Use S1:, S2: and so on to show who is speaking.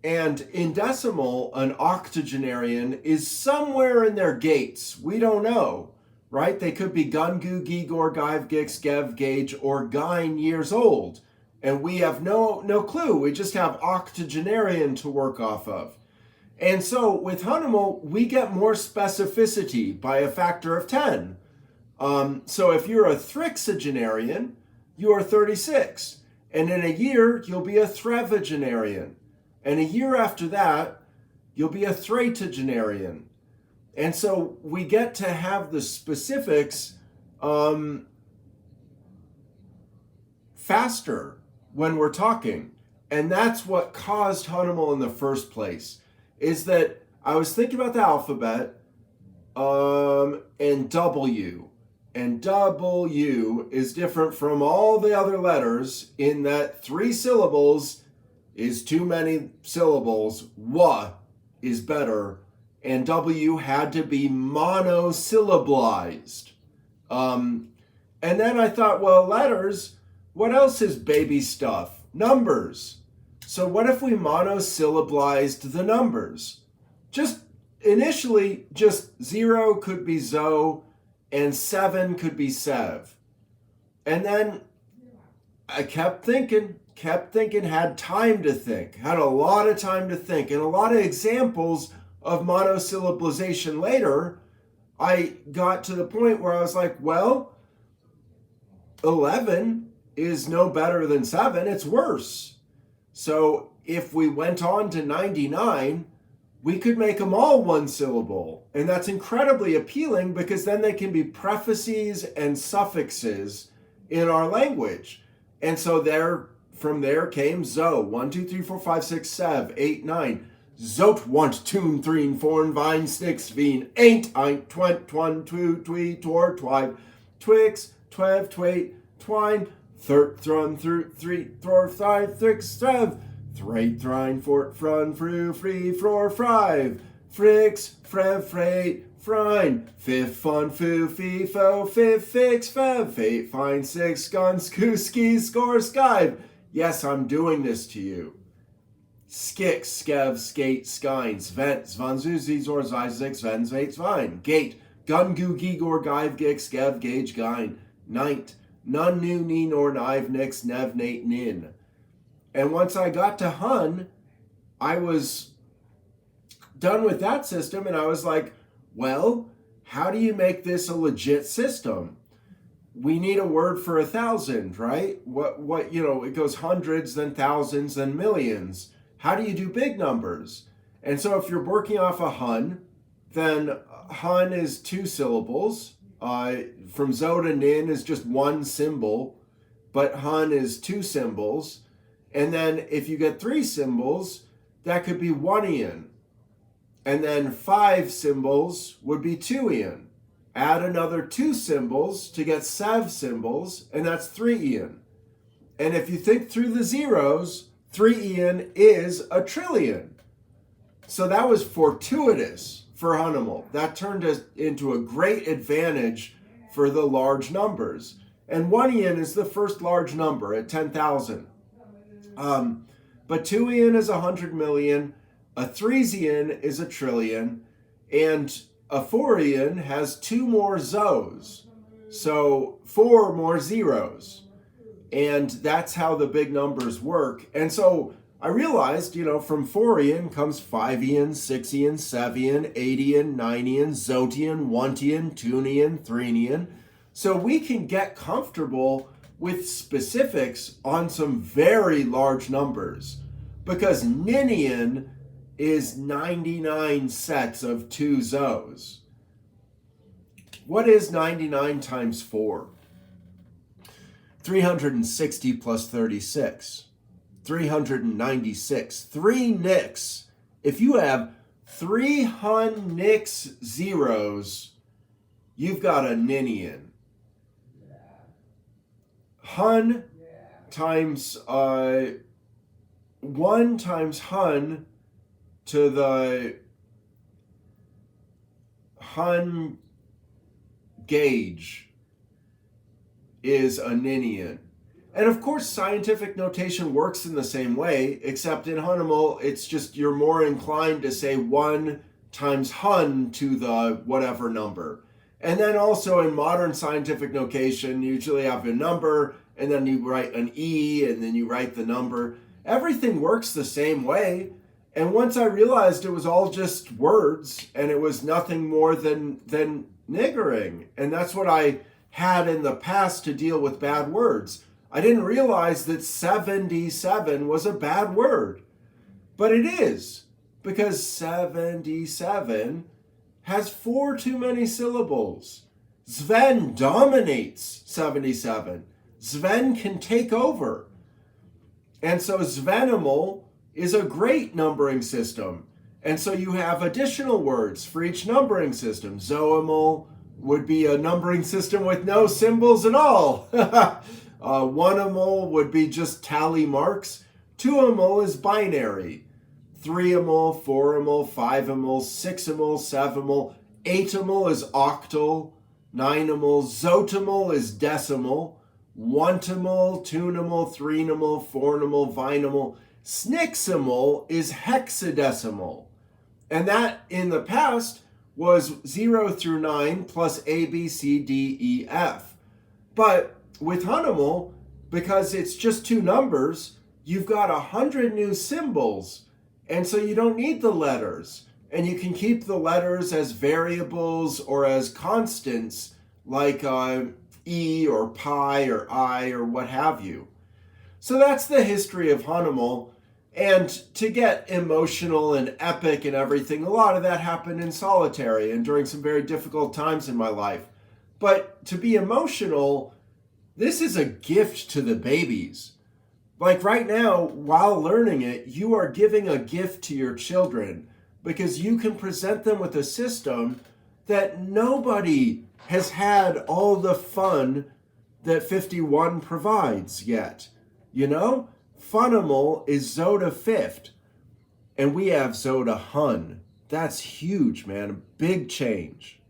S1: And in decimal, an octogenarian is somewhere in their gates. We don't know, right? They could be Gungu, Gigor, Give, Gix, Gev, Gage, or Gine years old. And we have no clue. We just have octogenarian to work off of. And so with Hunimal, we get more specificity by a factor of 10. So if you're a thrixagenarian, you are 36. And in a year, you'll be a threvagenarian. And a year after that, you'll be a thraetagenarian. And so we get to have the specifics faster when we're talking. And that's what caused Hunimal in the first place, is that I was thinking about the alphabet and W. And W is different from all the other letters in that 3 syllables is too many syllables. W is better. And W had to be monosyllabized. And then I thought, well, letters, what else is baby stuff? Numbers. So what if we monosyllabized the numbers? Just initially, just 0 could be zo, and 7 could be sev. And then I kept thinking, had time to think, had a lot of time to think, and a lot of examples of monosyllabization later. I got to the point where I was like, well, 11 is no better than 7, it's worse. So if we went on to 99, we could make them all one syllable. And that's incredibly appealing because then they can be prefaces and suffixes in our language. And so from there came zo. 1, 2, 3, 4, 5, 6, 7, 8, 9. Zot, want, tune, 3, 4, 5, 6, 7, 8, 1, 2, 3, 4, 5, twix, 12, twait, twine, third, thrun, 3, 4, 5, 6, 7, three, thrine, fort, frun, fru, free, fror, frive, frix, frev, freight, frine, fifth, fun, foo, fee, fo, fifth, fix, fev, fate, fine, six, gun, skoo, ski, score, skive. Yes, I'm doing this to you. Skik, skev, skate, skine, svent, svanzu, zizor, zizig, sven, zvate, svine, gate, gun, goo, gigor, give, gig, skev, gage, gine, night, none, new, ni, nor, nive, nix, nev, nate, nin. And once I got to Hun, I was done with that system, and I was like, well, how do you make this a legit system? We need a word for 1,000, right? What it goes hundreds, then thousands, then millions. How do you do big numbers? And so if you're working off a Hun, then Hun is 2 syllables. From zo to nin is just 1 symbol, but Hun is 2 symbols. And then if you get 3 symbols, that could be 1 ian. And then 5 symbols would be 2 ian. Add another 2 symbols to get 7 symbols, and that's 3 ian. And if you think through the zeros, 3 ian is a trillion. So that was fortuitous for Hunimal. That turned us into a great advantage for the large numbers. And 1 ian is the first large number at 10,000. But 2 ian is 100 million, a 3 ian is a trillion, and a 4 ian has 2 more zos. So 4 more zeros. And that's how the big numbers work. And so I realized, from 4 ian comes 5 ian, 6 ian, 7 ian, 8 ian, 9 ian, zotian, 1 ian, 2 ian, 3 ian. So we can get comfortable with specifics on some very large numbers, because ninian is 99 sets of 2 zos. What is 99 times 4? 360 plus 36. 396. 3 nicks. If you have 3 Hun nicks zeros, you've got a ninian. Hun times 1 times Hun to the Hun gauge is a ninian. And of course, scientific notation works in the same way, except in Hunimal, it's just you're more inclined to say 1 times Hun to the whatever number. And then also in modern scientific notation, you usually have a number, and then you write an E, and then you write the number. Everything works the same way. And once I realized it was all just words, and it was nothing more than niggering. And that's what I had in the past to deal with bad words. I didn't realize that 77 was a bad word. But it is, because 77 has 4 too many syllables. Sven dominates 77. Sven can take over. And so Svenimal is a great numbering system. And so you have additional words for each numbering system. Zoimal would be a numbering system with no symbols at all. Oneimal would be just tally marks. Twoimal is binary. Threeimal, fourimal, fiveimal, sixeimal, seveimal. Eighteimal is octal. Nineimal, zotimal is decimal. Onetimal, twonimal, threenimal, fournimal, vinemal. Snixeimal is hexadecimal. And that, in the past, was 0 through 9 plus A, B, C, D, E, F. But with Hunimal, because it's just 2 numbers, you've got 100 new symbols. And so you don't need the letters. And you can keep the letters as variables or as constants, like E or pi or I or what have you. So that's the history of Hunimal. And to get emotional and epic and everything, a lot of that happened in solitary and during some very difficult times in my life. But to be emotional, this is a gift to the babies. Like right now, while learning it, you are giving a gift to your children because you can present them with a system that nobody has had all the fun that 51 provides yet. You know? Funimal is Zoda 5th, and we have Zoda Hun. That's huge, man. A big change.